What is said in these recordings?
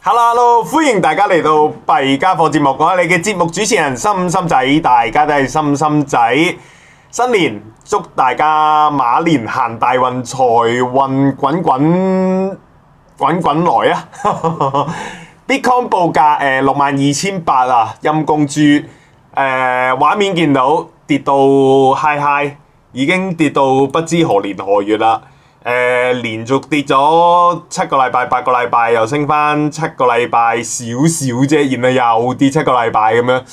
Hello， 歡迎大家嚟到弊家課節目，我係你嘅節目主持人心心仔，大家都係心心仔。新年祝大家馬年行大運，財運滾滾滾滾來啊！Bitcoin 報價62,800啊，陰公豬。畫面見到跌到high，已經跌到不知何年何月啦。連續跌咗7個禮拜、8個禮拜，又升翻7個禮拜少少啫，然後又跌7個禮拜咁樣，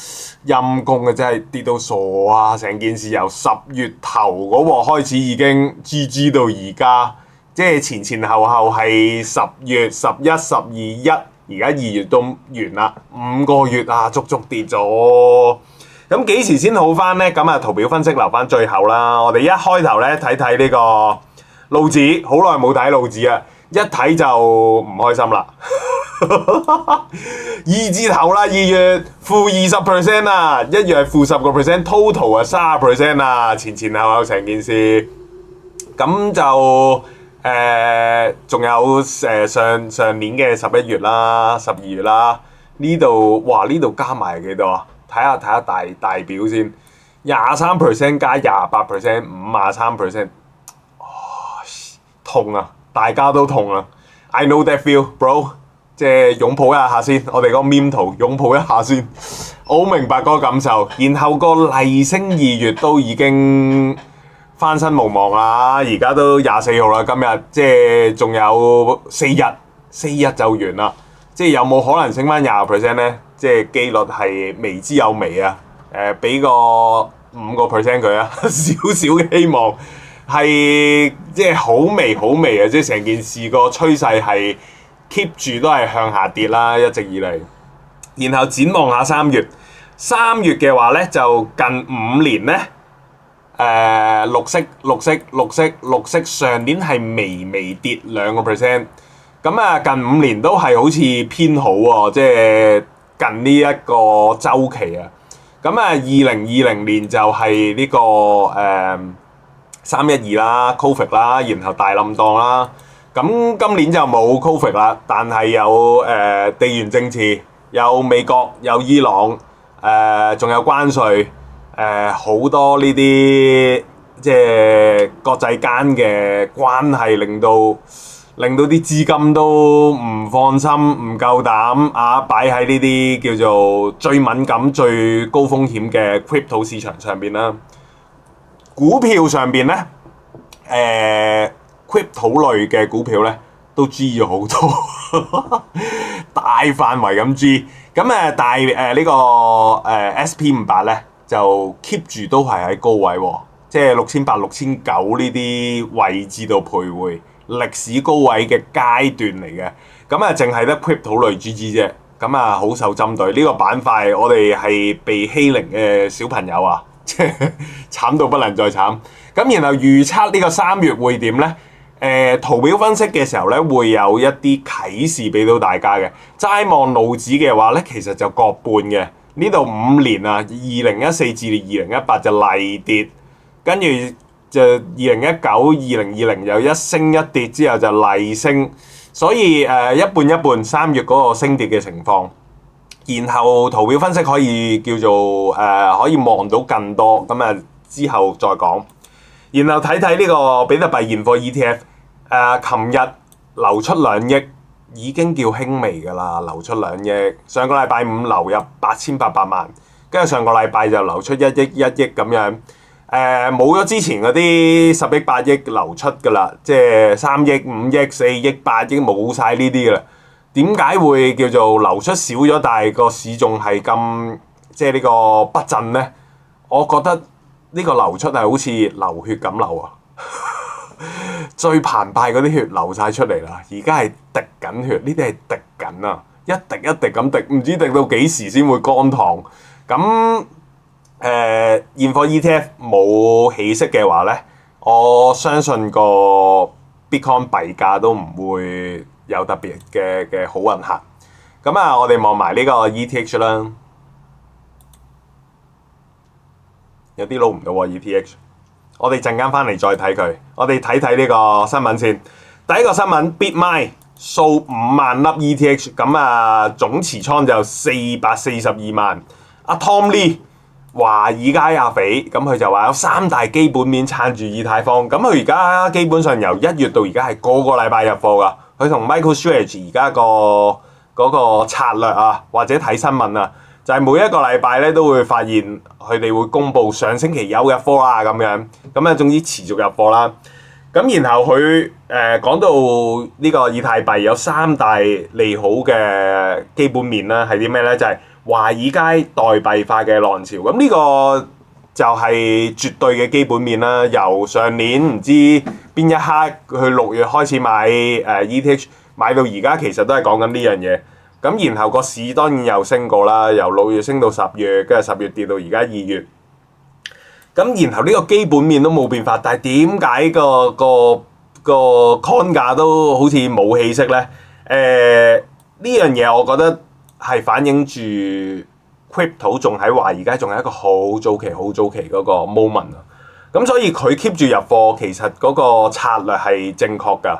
陰公嘅真係跌到傻啊！成件事由10月頭嗰鑊開始已經 GG 到而家，即係前後係10月、11、12、1，而家2月都完啦，5個月啊，足足跌咗。咁幾時先好翻呢？咁啊，圖表分析留翻最後啦。我哋一開頭咧睇睇呢個路指，好耐冇睇路指啊！一睇就唔開心啦。2字頭啦，2月負20% 啊，一月係負10%，total 啊30% 啊，前後成件事。咁就仲有上年嘅11月啦、12月啦，呢度加埋幾多啊？睇下大表先，23% 加28%， 53%。痛啊！大家都痛啊 ！I know that feel, bro。即係擁抱一下先，我哋嗰個 meme 圖擁抱一下先。我好明白嗰個感受。然後個麗星2月都已經翻身無望啦，而家都24號啦，今日即係仲有4日就完啦。即係有冇可能升翻20% 咧？即係機率係微之有微啊！俾個5% 佢啊，少少嘅希望。係即係好微啊！即係成件事個趨勢係 keep 住都係向下跌啦，一直以嚟。然後展望下3月嘅話咧，就近5年咧，綠色上年係微跌2%，咁啊近5年都係好似偏好喎，即係近呢一個週期啊。咁啊2020年就係呢個312啦 ，Covid 啦，然後大冧檔啦。咁今年就冇 Covid 啦，但係有地緣政治，有美國，有伊朗，仲有關稅，好多呢啲即係國際間嘅關係，令到啲資金都唔放心、唔夠膽啊，擺喺呢啲叫做最敏感、最高風險嘅 crypto 市場上邊啦。股票上邊咧，crypto 類嘅股票咧都 G 咗好多，大範圍咁 G。咁呢個SP500咧就 keep 住都係喺高位喎，即係6800、6900呢啲位置度徘徊，歷史高位嘅階段嚟嘅。咁啊，淨係得 crypto 類 GG 啫。咁啊，好受針對呢個板塊，我哋係被欺凌嘅小朋友啊！即係慘到不能再慘，咁然後預測呢個3月會點呢？圖表分析嘅時候咧，會有一啲啟示俾到大家嘅。齋望路指嘅話咧，其實就各半嘅。呢度5年啊，2014至2018就厲跌，跟住就2019、2020又一升一跌之後就厲升，所以一半一半3月嗰個升跌嘅情況。然後圖表分析可以叫做可以望到更多，咁啊之後再講。然後睇睇呢個比特幣現貨 ETF，琴日流出2億，已經叫輕微㗎啦，流出2億。上個禮拜5流入8800萬，跟住上個禮拜就流出1億咁樣。冇咗之前嗰啲10億、8億流出㗎啦，即係3億、5億、4億、8億冇晒呢啲㗎啦。點解會叫做流出少咗，但係個市仲係咁即係呢個不振呢？我覺得呢個流出係好似流血咁流啊！最澎湃嗰啲血流晒出嚟啦，而家係滴緊血，呢啲係滴緊啊！一滴一滴咁滴，唔知滴到幾時先會乾塘。咁現貨 ETF 冇起色嘅話呢，我相信個 Bitcoin 幣價都唔會有特別嘅好運行。咁啊，我哋望埋呢個 ETH 啦，有啲撈唔到喎 ETH。我哋陣間翻嚟再睇佢。我哋睇睇呢個新聞先。第一個新聞 BitMine 掃5萬粒 ETH， 咁啊總持倉就442萬。阿 Tom Lee 華爾街阿肥，咁佢就話有3大基本面撐住以太坊，咁佢而家基本上由1月到而家係個個禮拜入貨噶。佢同 MicroStrategy 而家嗰個策略啊，或者睇新聞啊，就係每一個禮拜咧都會發現佢哋會公布上星期有入貨啦咁樣，咁啊總之持續入貨啦。咁然後佢講到呢個以太幣有3大利好嘅基本面啦，係啲咩咧？就係華爾街代幣化嘅浪潮，咁呢個就係絕對嘅基本面啦。由上年唔知邊一刻佢6月開始買ETH， 買到而家其實都係講緊呢樣嘢。咁然後個市當然又升過啦，由6月升到10月，跟住10月跌到而家2月。咁然後呢個基本面都冇變化，但係點解個 coin 價都好似冇氣息咧？呢樣嘢我覺得係反映住 crypto 仲喺華爾街仲係一個好早期嗰個 moment 啊。咁所以佢 keep 住入貨，其實嗰個策略係正確㗎，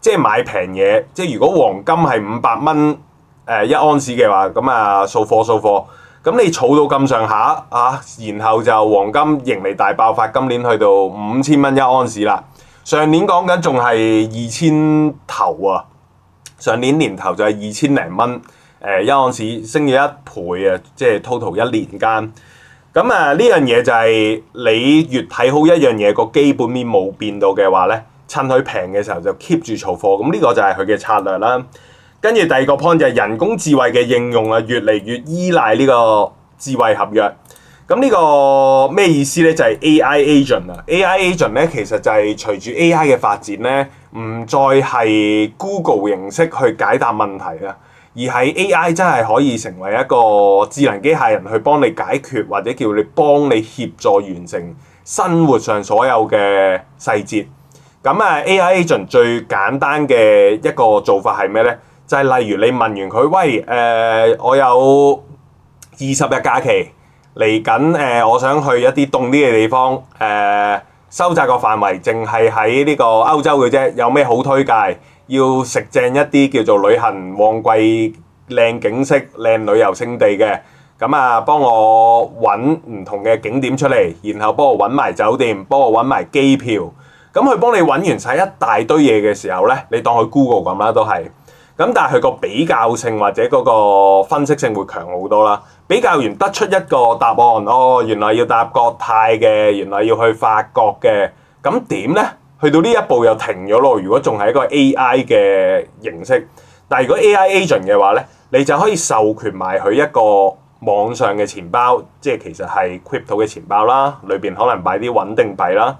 即係買平嘢。即係如果黃金係500蚊1盎司嘅話，咁啊掃貨。咁你儲到咁上下啊，然後就黃金盈利大爆發，今年去到5000蚊1盎司啦。上年講緊仲係2000頭啊，上年年頭就係2000零蚊1盎司，升咗1倍啊，即係 total 1年間。咁啊呢樣嘢就係你越睇好一樣嘢，個基本面冇變到嘅話咧，趁佢平嘅時候就 keep 住儲貨。咁呢個就係佢嘅策略啦。跟住第二個 point 就係人工智慧嘅應用啊，越嚟越依賴呢個智慧合約。咁呢個咩意思咧？就係 AI agent 啊。AI agent 咧其實就係隨住 AI 嘅發展咧，唔再係 Google 形式去解答問題啊，而係 AI 真係可以成為一個智能機械人去幫你解決，或者叫你幫你協助完成生活上所有嘅細節。咁啊 AI agent 最簡單嘅一個做法係咩咧？就係例如你問完佢，喂我有20日假期嚟緊，我想去一啲凍啲嘅地方，收窄個範圍，淨係喺呢個歐洲嘅啫，有咩好推介？要食正一啲叫做旅行旺季靚景色、靚旅遊勝地嘅，咁啊幫我揾唔同嘅景點出嚟，然後幫我揾埋酒店，幫我揾埋機票，咁佢幫你揾完晒一大堆嘢嘅時候咧，你當佢 Google 咁啦都係。咁但係佢個比較性或者嗰個分析性會強好多啦。比較完得出一個答案，哦，原來要搭國泰嘅，原來要去法國嘅，咁點咧？去到呢一步又停咗咯。如果仲係一個 AI 嘅形式，但係如果 AI agent 嘅話咧，你就可以授權埋佢一個網上嘅錢包，即係其實係 crypto 嘅錢包啦，裏邊可能擺啲穩定幣啦，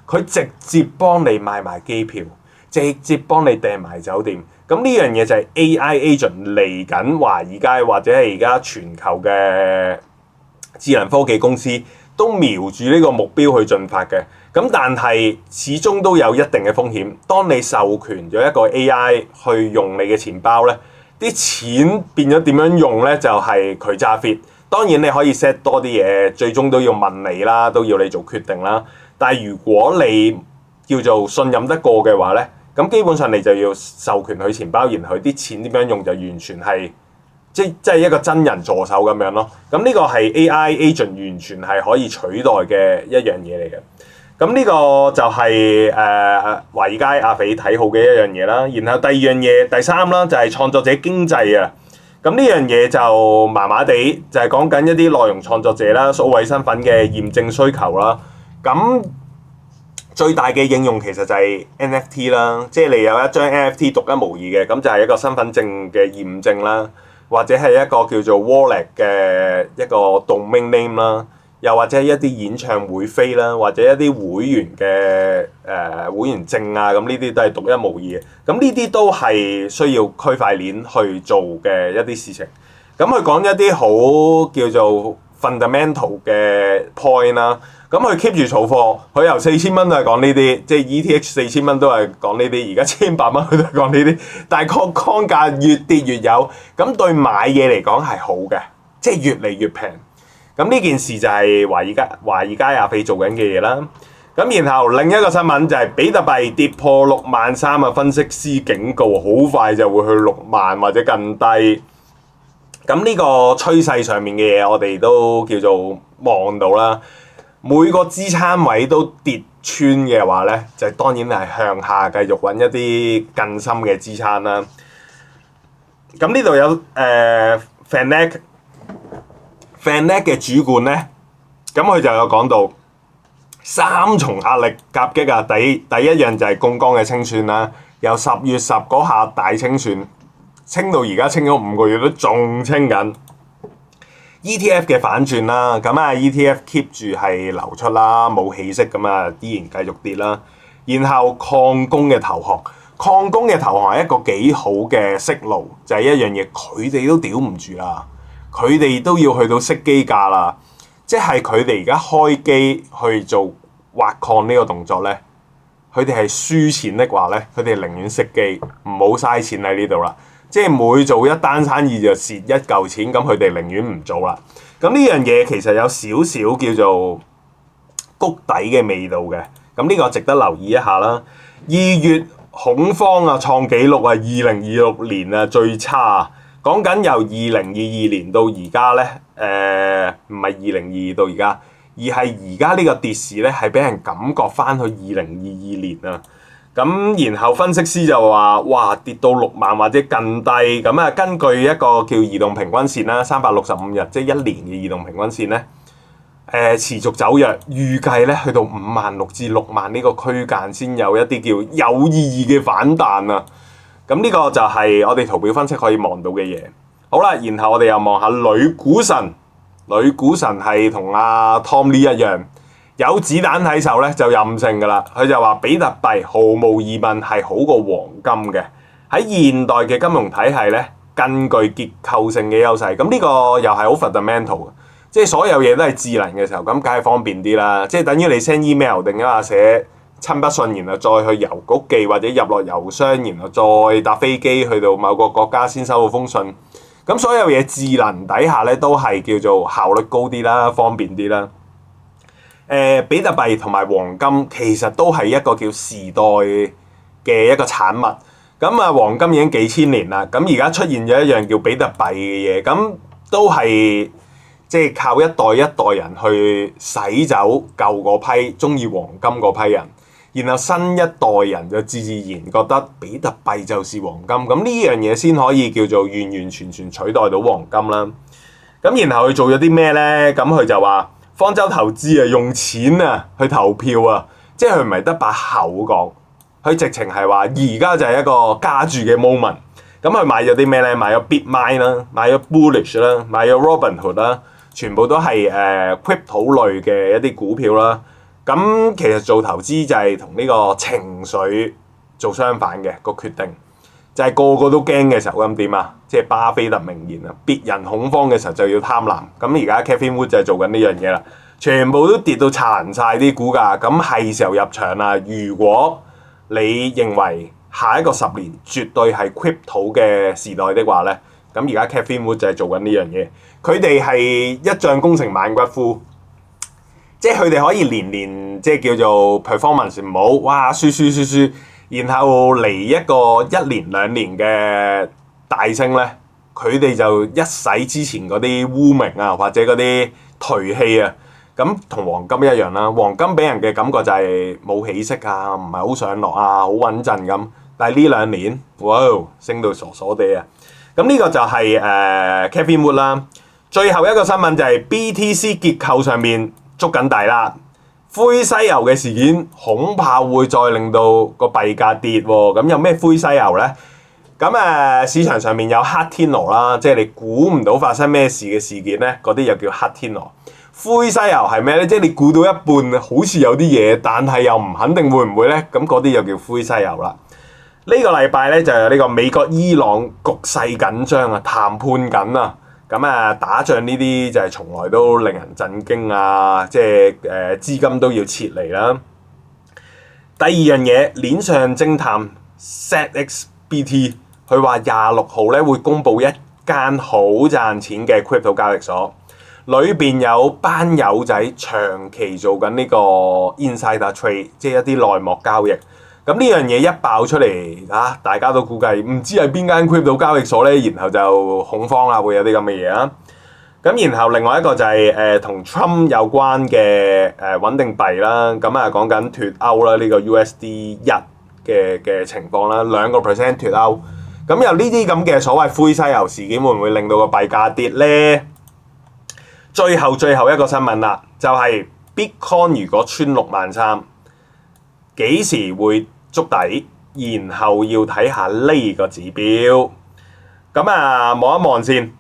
佢直接幫你買埋機票，直接幫你訂埋酒店。咁呢樣嘢就係 AI agent 嚟緊華爾街或者係而家全球嘅智能科技公司都瞄住呢個目標去進發嘅。咁但係始終都有一定嘅風險。當你授權咗一個 AI 去用你嘅錢包咧，啲錢變咗點樣用咧？就係佢揸 fit。當然你可以 set 多啲嘢，最終都要問你啦，都要你做決定啦。但係如果你叫做信任得過嘅話咧，咁基本上你就要授權佢錢包，然後啲錢點樣用就完全係即係一個真人助手咁樣咯。咁呢個係 AI agent 完全係可以取代嘅一樣嘢嚟嘅。咁呢個就係華爾街阿肥睇好嘅一樣嘢啦。然後第二樣嘢第三啦，就係創作者經濟啊。咁呢樣嘢就麻麻地，就係講緊一啲內容創作者啦、數位身份嘅驗證需求啦。咁最大嘅應用其實就係 NFT 啦，即係你有一張 NFT 獨一無二嘅，咁就係一個身份證嘅驗證啦，或者係一個叫做 wallet 嘅一個 domain name 啦，又或者係一啲演唱會飛啦，或者一啲會員嘅會員證啊，咁呢啲都係獨一無二嘅。咁呢啲都係需要區塊鏈去做嘅一啲事情。咁佢講一啲好叫做 fundamental 嘅 point 啦。咁佢 keep 住儲貨，佢由4000蚊都係講呢啲，即係 ETH 4000蚊都係講呢啲，而家1800蚊佢都係講呢啲。但係個 coin 價越跌越有，咁對買嘢嚟講係好嘅，即係越嚟越平。咁呢件事就係華爾街阿肥做緊嘅嘢啦。咁然後另一個新聞就係比特幣跌破63,000啊，分析師警告好快就會去60,000或者更低。咁呢個趨勢上面嘅嘢，我哋都叫做望到啦。每個支撐位都跌穿嘅話咧，就當然係向下繼續揾一啲更深嘅支撐啦。咁呢度有FANAC 嘅主管咧，咁佢就有講到3重壓力夾擊啊！第一樣就係槓桿嘅清算啦，由10月10嗰下大清算，清到而家清咗5個月都仲清緊。ETF 嘅反轉啦，咁啊 ETF keep 住係流出啦，冇起色咁啊，依然繼續跌啦。然後礦工嘅投降，礦工嘅投降係一個幾好嘅息路，就係一樣嘢，佢哋都屌唔住啦，佢哋都要去到熄機價啦，即係佢哋而家開機去做挖礦呢個動作咧，佢哋係輸錢的話咧，佢哋寧願熄機，唔好嘥錢喺呢度啦。即係每做一單生意就蝕一嚿錢，咁佢哋寧願唔做啦。咁呢樣嘢其實有少少叫做谷底嘅味道嘅。咁呢個值得留意一下啦。2月恐慌啊，創紀錄啊，2026年啊最差啊。講緊由2022年到而家咧，唔係2022到而家，而係而家呢個跌市咧係俾人感覺翻去2022年啊。咁然後分析師就話：哇，跌到60,000或者更低。咁啊，根據一個叫移動平均線啦，365日即係1年嘅移動平均線咧，持續走弱，預計咧去到56,000至60,000呢個區間先有一啲叫有意義嘅反彈啊。咁呢個就係我哋圖表分析可以望到嘅嘢。好啦，然後我哋又望下女股神，女股神係同阿 Tom Lee 一樣。有子彈喺手咧就任性㗎啦，佢就話比特幣毫無疑問係好過黃金嘅。喺現代嘅金融體系咧，更具結構性嘅優勢。咁呢個又係好 fundamental 嘅，即係所有嘢都係智能嘅時候，咁梗係方便啲啦。即係等於你 send email 定啊寫親筆信，然後再去郵局寄或者入落郵箱，然後再搭飛機去到某個國家先收到封信。咁所有嘢智能底下咧都係叫做效率高啲啦，方便啲啦。比特幣同埋黃金其實都係一個叫時代嘅一個產物。咁啊，黃金已經幾千年啦。咁而家出現咗一樣叫比特幣嘅嘢，咁都係即係靠一代一代人去洗走舊嗰批中意黃金嗰批人，然後新一代人就自然覺得比特幣就是黃金。咁呢樣嘢先可以叫做完完全全取代到黃金啦。咁然後佢做咗啲咩咧？咁佢就話方舟投資啊，用錢啊去投票啊，即係佢唔係得把口講，佢直情係話而家就係一個加注嘅 moment。咁佢買咗啲咩咧？買咗 Bitmine 啦，買咗 Bullish 啦，買咗 Robinhood 啦，全部都係crypto 類嘅一啲股票啦。咁其實做投資就係同呢個情緒做相反嘅個決定，就係個個都驚嘅時候咁點啊？即係巴菲特名言啊，別人恐慌嘅時候就要貪婪。咁而家 Cathie Wood 就係做緊呢樣嘢啦，全部都跌到殘晒啲股價，咁係時候入場啦。如果你認為下一個10年絕對係 crypto 嘅時代的話咧，咁而家 Cathie Wood 就係做緊呢樣嘢。佢哋係一將功成萬骨枯，即係佢哋可以年即係叫做 performance 唔好，哇輸，然後嚟一個1年2年嘅大升咧，佢哋就一洗之前嗰啲污名啊，或者嗰啲頹氣啊，咁同黃金一樣啦。黃金俾人嘅感覺就係冇起色啊，唔係好上落啊，好穩陣咁。但係呢2年，哇，升到傻傻地啊！咁呢個就係Cathie Wood 啦。最後一個新聞就係 BTC 結構上面捉緊底啦。灰犀牛嘅事件恐怕會再令到個幣價跌喎。咁有咩灰犀牛咧？咁市場上面有黑天鵝啦，即係你估唔到發生咩事嘅事件咧，嗰啲又叫黑天鵝。灰犀牛係咩咧？即係你估到一半好似有啲嘢，但係又唔肯定會唔會咧，咁嗰啲又叫灰犀牛啦。呢個禮拜咧就有呢個美國伊朗局勢緊張啊，談判緊啊。咁打仗呢啲就係從來都令人震驚啊！即係資金都要撤離啦。第二樣嘢，鏈上偵探 ZXBT 佢話26號咧會公布一間好賺錢嘅 crypto 交易所。裏邊有班友仔長期做緊呢個 insider trade，即係一啲內幕交易。咁呢樣嘢一爆出嚟啊，大家都估計唔知係邊間 crypto 交易所咧，然後就恐慌啦，會有啲咁嘅嘢啊。咁然後另外一個就係同 Trump 有關嘅穩定幣啦，咁啊講緊脫歐啦，呢個 USD1嘅情況啦，2% 脫歐。咁有呢啲咁嘅所謂灰犀牛事件，會唔會令到個幣價跌咧？最後一個新聞啦，就係 Bitcoin 如果穿63,000，幾時會築底？然後要睇下呢個指標。咁啊，望一望先。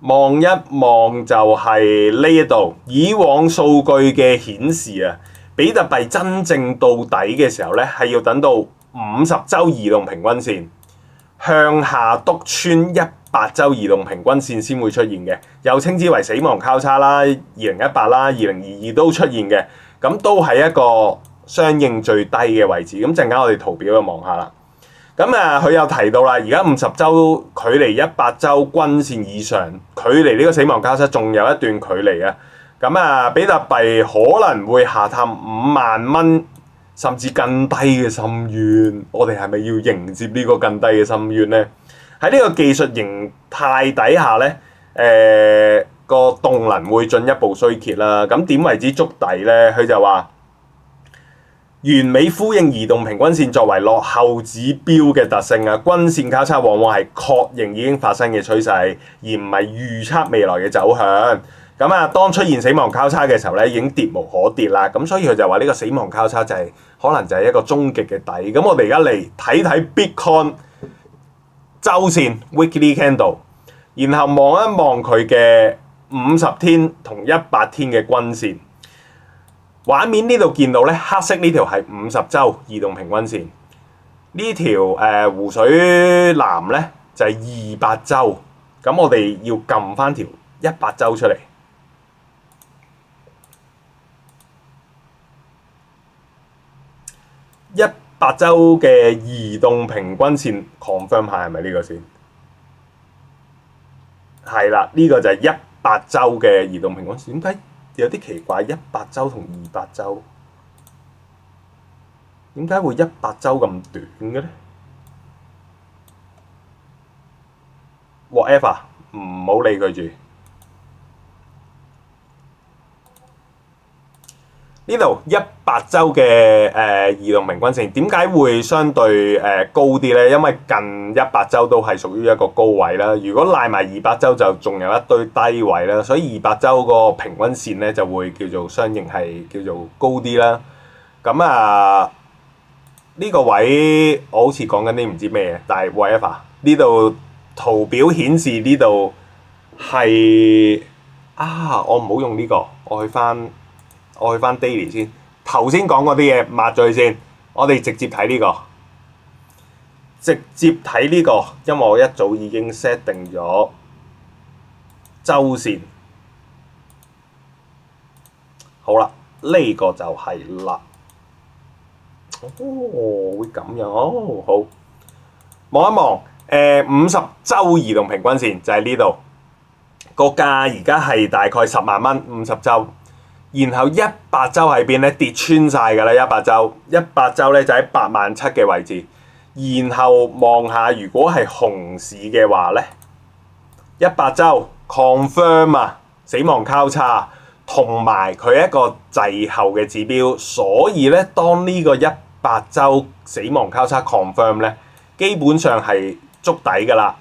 望一望就係呢一度，以往數據嘅顯示啊，比特幣真正到底嘅時候咧，係要等到50週移動平均線向下篤穿100週移動平均線先會出現嘅，又稱之為死亡交叉啦，2018啦、2022都出現嘅，咁都係一個相應最低嘅位置。咁陣間我哋圖表就望下啦。咁啊，佢有提到啦，而家50週距離100週均線以上，距離呢個死亡交叉仲有一段距離啊。咁啊，比特幣可能會下探5萬蚊，甚至更低嘅深淵。我哋係咪要迎接呢個更低嘅深淵咧？喺呢個技術形態底下咧，個動能會進一步衰竭啦。咁點為之築底咧？佢就話，完美呼應移動平均線作為落後指標嘅特性啊，均線交叉往往係確認已經發生嘅趨勢，而唔係預測未來嘅走向。咁啊，當出現死亡交叉嘅時候咧，已經跌無可跌啦。咁所以佢就話呢個死亡交叉就係可能就係一個終極嘅底。咁我哋而家嚟睇睇 Bitcoin 週線 Weekly Candle， 然後望一望佢嘅50天同100天嘅均線。畫面呢度見到咧，黑色呢條係50週移動平均線，呢條湖水藍咧就係200週。咁我哋要撳翻條100週出嚟。100週嘅移動平均線 confirm 下係咪呢個先？係啦，呢個就係100週嘅移動平均線。點解有啲奇怪？100週同200週，點解會100週咁短嘅咧 ？Whatever， 唔好理佢住。呢度100週嘅移動平均線點解會相對高啲咧？因為近100週都係屬於一個高位啦。如果賴埋200週就仲有一堆低位啦，所以200週個平均線咧就會叫做相應係叫做高啲啦。咁啊，呢個位我好似講緊啲唔知咩嘅，但係 whatever，呢度圖表顯示呢度係我唔好用呢個，我去翻 daily 先。頭先講嗰啲嘢抹咗佢先，我哋直接睇呢個，因為我一早已經 set 定咗週線。好啦，呢個就係啦。會咁樣好。望一望50週移動平均線就係呢度，個價而家係大概10萬蚊50週。然後100週喺邊咧？跌穿晒㗎啦！100週咧就喺87000嘅位置。然後望下，如果係熊市嘅話咧，100週 confirm 啊，死亡交叉同埋佢一個滯後嘅指標。所以咧，當呢個100週死亡交叉 confirm 咧，基本上係築底㗎啦。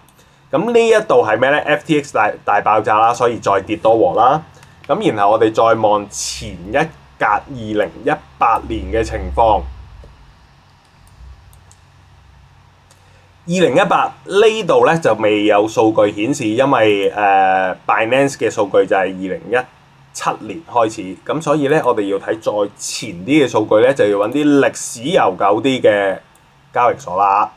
咁呢一度係咩咧 ？FTX 大爆炸啦，所以再跌多鑊啦。咁然後我哋再望前一格2018年嘅情況，2018呢度咧就未有數據顯示，因為Binance 嘅數據就係2017年開始，咁所以咧我哋要睇再前啲嘅數據咧，就要揾啲歷史悠久啲嘅交易所啦。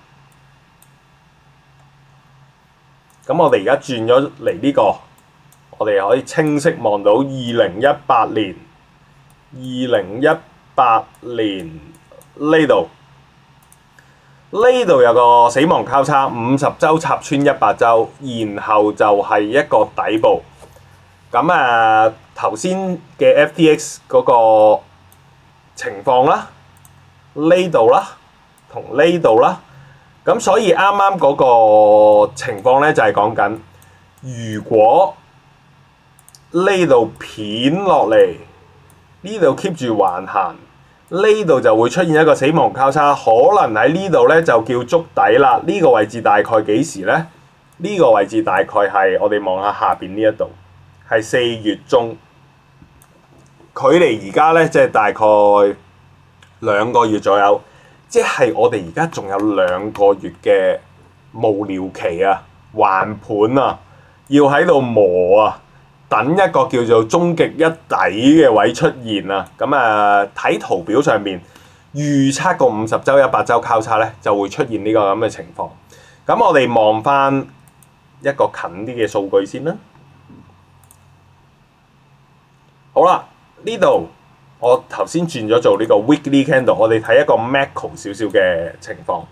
咁我哋而家轉咗嚟呢個。我哋可以清晰望到2018年呢度有個死亡交叉，50週插穿100週，然後就係一個底部。咁頭先嘅 FTX 嗰個情況啦，呢度啦同呢度啦，咁所以啱啱嗰個情況咧就係講緊，如果呢度片落嚟，呢度 keep 住橫行，呢度就會出現一個死亡交叉，可能喺呢度咧就叫築底啦。呢個位置大概幾時咧？呢個位置大概係我哋望下下邊呢一度，係4月中，距離而家咧即係大概2個月左右，即係我哋而家仲有2個月嘅無聊期啊，橫盤啊，要喺度磨啊，等一個叫做終極一底嘅位出現啊。咁睇圖表上面預測個50週、100週交叉咧，就會出現呢個咁嘅情況。咁我哋望翻一個近啲嘅數據先啦。好啦，呢度我頭先轉咗做呢個 weekly candle， 我哋睇一個 macro 少少嘅情況。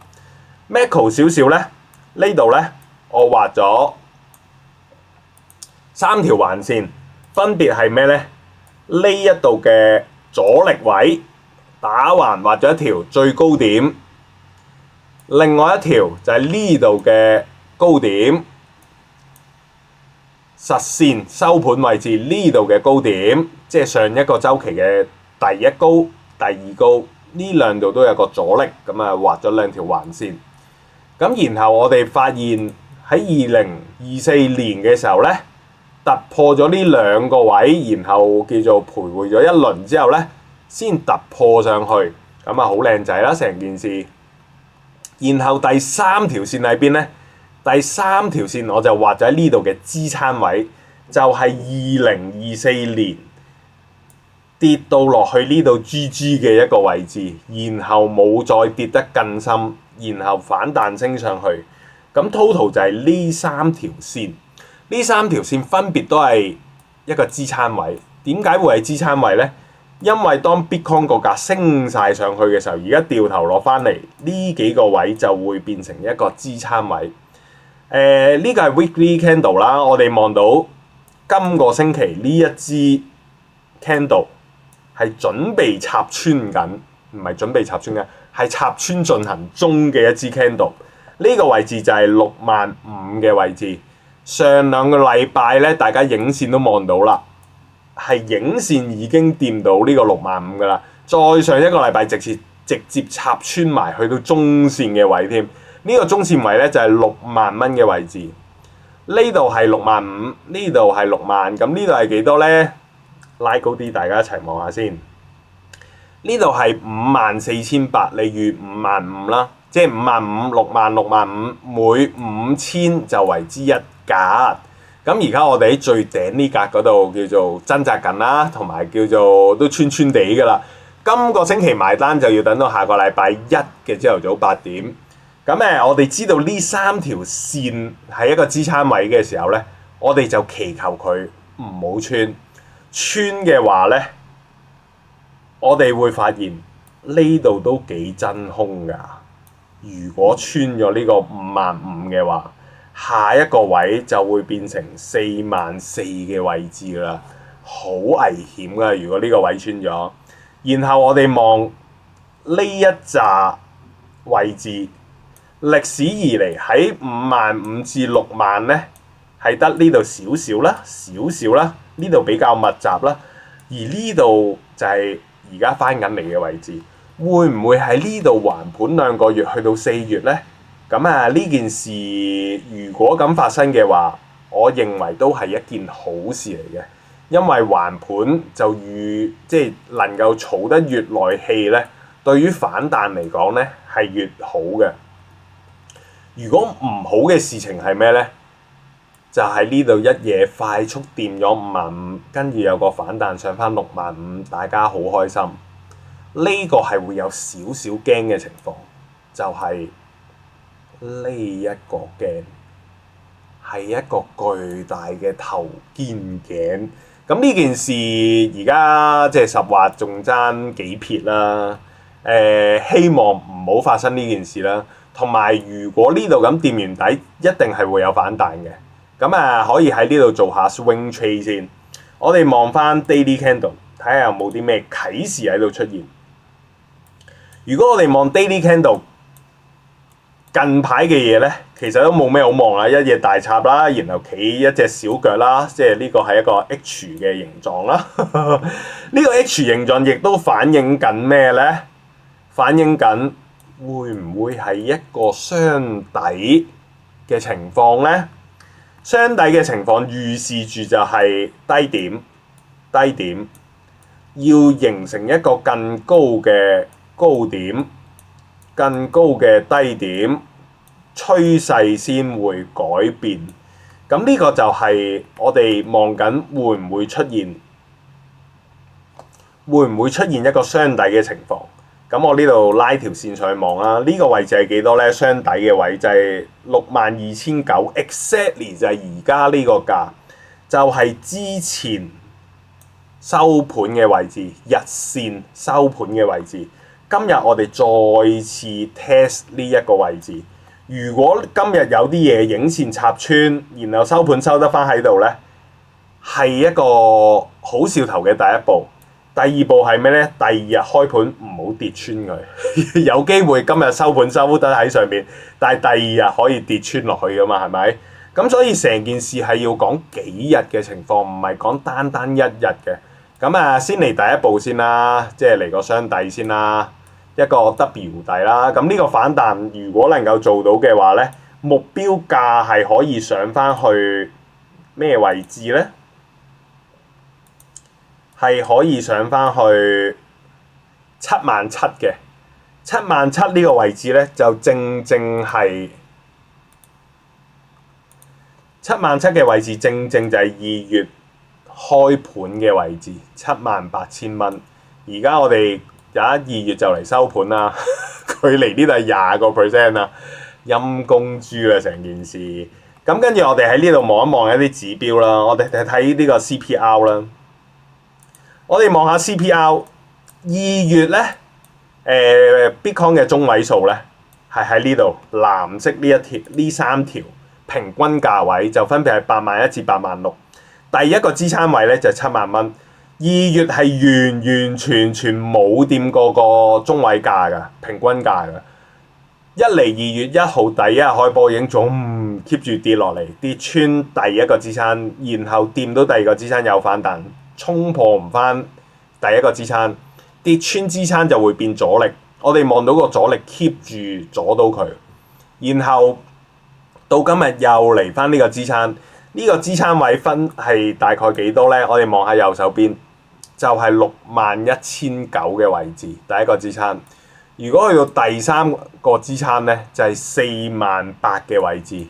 macro 少少咧，呢度咧我畫咗3條橫線，分別係咩咧？呢一度嘅阻力位打橫畫咗一條最高點，另外一條就係呢度嘅高點。實線收盤位置呢度嘅高點，即係上一個週期嘅第一高、第二高，呢兩度都有個阻力，咁畫咗2條橫線。咁然後我哋發現喺2024年嘅時候咧，突破咗呢2個位，然後叫做徘徊咗一輪之後咧，先突破上去，咁好靚仔啦成件事。然後第3條線喺邊咧？第3條線我就畫咗喺呢度嘅支撐位，就係2024年跌到落去呢度 GG 嘅一個位置，然後冇再跌得更深，然後反彈升上去。咁 total 就係呢3條線，呢3條線分別都係一個支撐位。點解會係支撐位呢？因為當 Bitcoin 個價升晒上去嘅時候，而家掉頭落翻嚟，呢幾個位就會變成一個支撐位。呢個係 weekly candle 啦，我哋望到今個星期呢一支 candle 係準備插穿緊，唔係準備插穿緊，係插穿進行中嘅一支 candle。呢個位置就係65,000嘅位置。上2個禮拜咧，大家影線都望到啦，係影線已經掂到呢個65,000噶啦。再上一個禮拜直接插穿埋去到中線嘅位添。呢個中線位咧就係60,000蚊嘅位置，呢度係65,000，呢度係60,000，咁呢度係幾多咧？拉高啲，大家一齊望下先。呢度係54,800，你預55,000啦，即係55,000、60,000、65,000，每5,000就為之一格。咁而家我哋喺最頂呢格嗰度叫做掙扎緊啦，同埋叫做都穿穿地㗎啦。今個星期埋單就要等到下個禮拜1嘅朝頭早8點。咁我哋知道呢3條線係一個支撐位嘅時候咧，我哋就祈求佢唔好穿。穿嘅話咧，我哋會發現呢度都幾真空㗎。如果穿咗呢個55,000嘅話，下一個位就會變成44,000嘅位置㗎啦，好危險㗎。如果呢個位穿咗，然後我哋望呢一紮位置。歷史以嚟喺55,000至60,000咧，係得呢度少少啦，呢度比較密集啦，而呢度就係而家翻緊嚟嘅位置，會唔會喺呢度橫盤2個月去到4月咧？咁呢件事如果咁發生嘅話，我認為都係一件好事嚟嘅，因為橫盤就即係能夠儲得越耐氣咧，對於反彈嚟講咧係越好嘅。如果唔好嘅事情係咩咧？就係呢度一夜快速掂咗55,000，跟住有個反彈上翻65,000，大家好開心。呢個係會有少少驚嘅情況，就係呢一個驚係一個巨大嘅頭肩頸。咁呢件事而家即係實話仲爭幾撇啦。希望唔好發生呢件事啦。同埋，如果呢度咁掂完底，一定係會有反彈嘅。咁可以喺呢度做下 swing trade 先。我哋望翻 daily candle， 睇下有冇啲咩啟示喺度出現。如果我哋望 daily candle 近排嘅嘢咧，其實都冇咩好望啦，一夜大插啦，然後企一隻小腳啦，即係呢個係一個 H 嘅形狀啦。呢個 H 形狀亦都反映緊咩咧？反映緊會唔會係一個雙底嘅情況咧？雙底嘅情況預示住就係低點要形成一個更高嘅高點，更高嘅低點，趨勢先會改變。咁呢個就係我哋望緊會唔會出現一個雙底嘅情況。咁我呢度拉條線上去望啦，呢個位置係幾多咧？雙底嘅位就係62,900 exactly 就係而家呢個價，就係之前收盤嘅位置，日線收盤嘅位置。今日我哋再次 test 呢一個位置。如果今日有啲嘢影線插穿，然後收盤收得翻喺度咧，係一個好兆頭嘅第一步。第二步係咩咧？第二日開盤唔好跌穿佢，有機會今日收盤收得喺上面，但係第二日可以跌穿落去噶嘛，係咪？咁所以成件事係要講幾日嘅情況，唔係講單單一日嘅。咁啊，先嚟第一步先啦，即係嚟個雙底先啦，一個 W 底啦。咁呢個反彈如果能夠做到嘅話咧，目標價係可以上翻去咩位置咧？係可以上翻去77,000嘅，77,000呢個位置咧就正係77,000嘅位置，正就係2月開盤嘅位置，78,000蚊。而家我哋2月就嚟收盤啦，距離呢度係20%啦，陰公豬啦成件事。咁跟住我哋喺呢度望一望一啲指標啦，我哋睇呢個 CPR 啦。我哋望下 CPR， 2月咧，Bitcoin 嘅中位數咧係喺呢度藍色呢3條平均價位就分別係81,000至86,000。第一個支撐位咧就係70,000蚊。2月係完全冇掂過個中位價㗎，平均價㗎。一嚟2月1號第一日開波已經keep 住跌落嚟，跌穿第一個支撐，然後掂到第二個支撐有反彈。衝破唔翻第一個支撐，跌穿支撐就會變阻力。我哋望到個阻力 keep 住阻到佢，然後到今日又嚟翻呢個支撐。呢個支撐位分係大概幾多咧？我哋望下右手邊，就係61,900嘅位置，第一個支撐。如果去到第三個支撐咧，就係48,000嘅位置，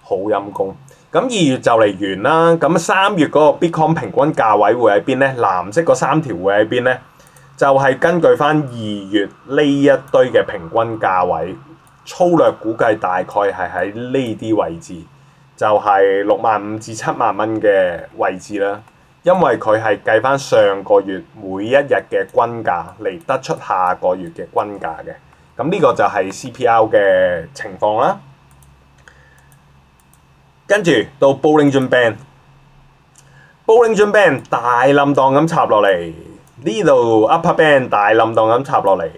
好陰功。咁2月就嚟完啦，咁3月嗰個 Bitcoin 平均價位會喺邊咧？藍色嗰3條會喺邊咧？就係根據翻2月呢一堆嘅平均價位，粗略估計大概係喺呢啲位置，就係65,000至70,000蚊嘅位置啦。因為佢係計翻上個月每一日嘅均價嚟得出下個月嘅均價嘅。咁呢個就係 CPR 嘅情況啦。跟住到 Bollinger Band 大冧檔咁插落嚟，呢度 Upper Band 大冧檔咁插落嚟，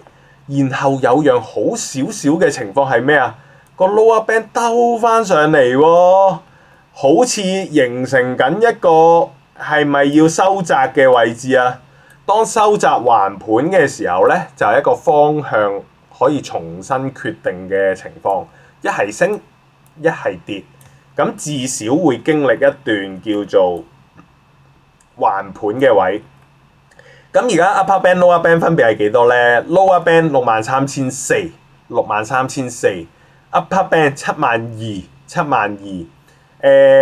然後有樣好少少嘅情況係咩啊？個 Lower Band 兜翻上嚟喎，好似形成緊一個係咪要收窄嘅位置啊？當收窄橫盤嘅時候咧，就係一個方向可以重新決定嘅情況，一係升，一係跌。咁至少會經歷一段叫做橫盤嘅位。咁而家 Upper Band、Lower Band 分別係幾多咧 ？Lower Band 63,400，Upper Band 72,000。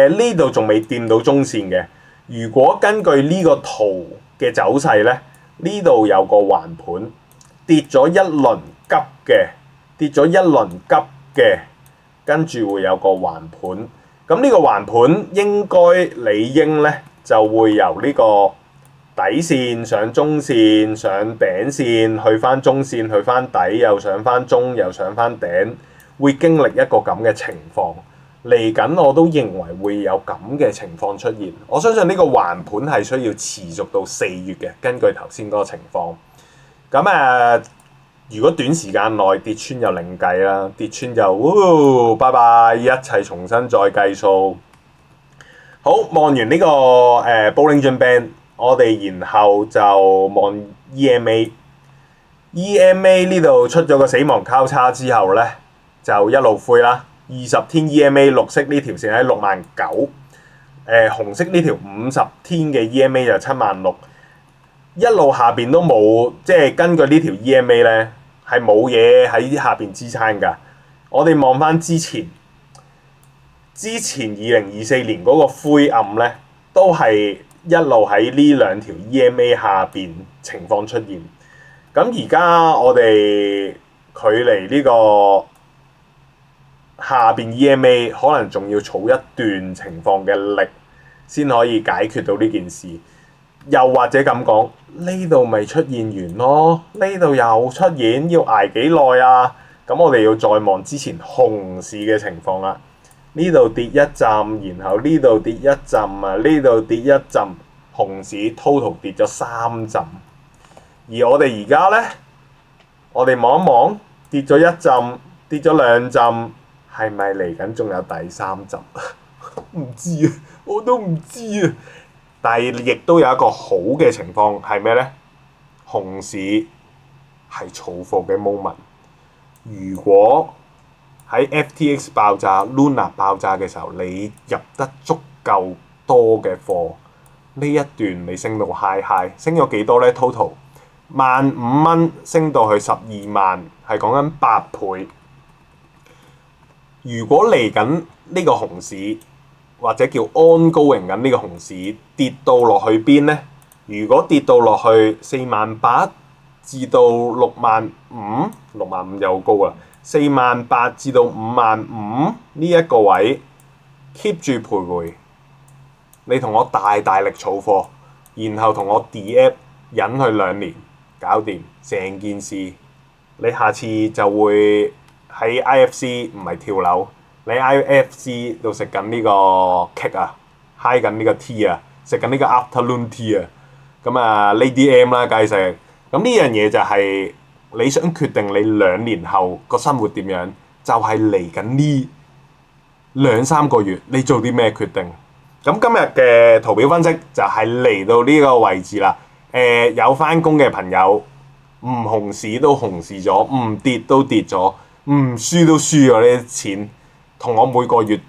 呢度仲未掂到中線嘅。如果根據呢個圖嘅走勢咧，呢度有個橫盤，跌咗一輪急嘅，跟住會有個橫盤。咁呢個橫盤應該理應咧就會由呢個底線上中線上頂線去翻中線去翻底，又上翻中又上翻頂，會經歷一個咁嘅情況。嚟緊我都認為會有咁嘅情況出現。我相信呢個橫盤係需要持續到4月嘅，根據頭先嗰個情況。咁如果短時間內跌穿就另計啦，跌穿就拜拜，一切重新再計數。好，望完呢個Bollinger Band，我哋然後就望 EMA。EMA 呢度出咗個死亡交叉之後咧，就一路灰啦。20天 EMA 綠色呢條線喺69,000，紅色呢條50天嘅 EMA 就76,000，一路下邊都冇，即係根據呢條 EMA 咧係冇嘢喺下邊支撐㗎。我哋望翻之前2024年嗰個灰暗咧，都係一路喺呢兩條 EMA 下邊情況出現。咁而家我哋距離呢個下邊 EMA 可能仲要儲一段情況嘅力，先可以解決到呢件事。又或者咁講，呢度咪出現完咯？呢度又出現，要捱幾耐啊？咁我哋要再望之前熊市嘅情況啦。呢度跌一陣，然後呢度跌一陣啊，呢度跌一陣，熊市 total 跌咗3陣。而我哋而家咧，我哋望一望，跌咗一陣，跌咗兩陣，係咪嚟緊仲有第3陣？唔知啊，我都唔知啊。但係亦都有一個好嘅情況係咩咧？熊市係儲貨嘅 moment。如果喺 FTX 爆炸、Luna 爆炸嘅時候，你入得足夠多嘅貨，呢一段你升到 high， 升咗幾多咧 ？Total 15,000蚊升到去12萬，係講緊8倍。如果嚟緊呢個熊市，或者叫 ongoing 緊呢個熊市跌到落去邊咧？如果跌到落去48,000至到65,000，65,000又高啦，48,000至到55,000呢一個位 keep 住徘徊，你同我大力儲貨，然後同我 DF 忍佢2年，搞掂成件事，你下次就會喺 IFC 唔係跳樓。你 IFC 度食緊呢個 cake 啊 ，high 緊呢個 tea 啊，食緊呢個 afternoon tea 啊，咁Lady M 啦，梗係食。咁呢樣嘢就係你想決定你2年後個生活點樣，就係嚟緊呢2-3個月你做啲咩決定。咁今日嘅圖表分析就係嚟到呢個位置啦。有返工嘅朋友，唔熊市都熊市咗，唔跌都跌咗，唔輸都輸咗呢啲錢。同我每個月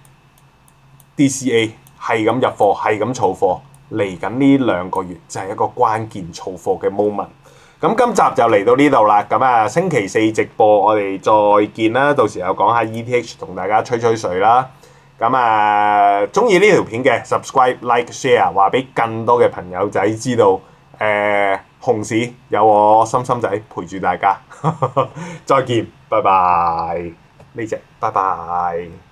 DCA 係咁入貨，係咁儲貨，嚟緊呢2個月就係一個關鍵儲貨嘅 moment。咁今集就嚟到呢度啦。咁星期4直播我哋再見啦。到時候講下 ETH 同大家吹吹水啦。咁中意呢條片嘅 subscribe、like、share， 話俾更多嘅朋友仔知道。熊市有我心心仔陪住大家。再見，拜拜。呢隻，拜拜。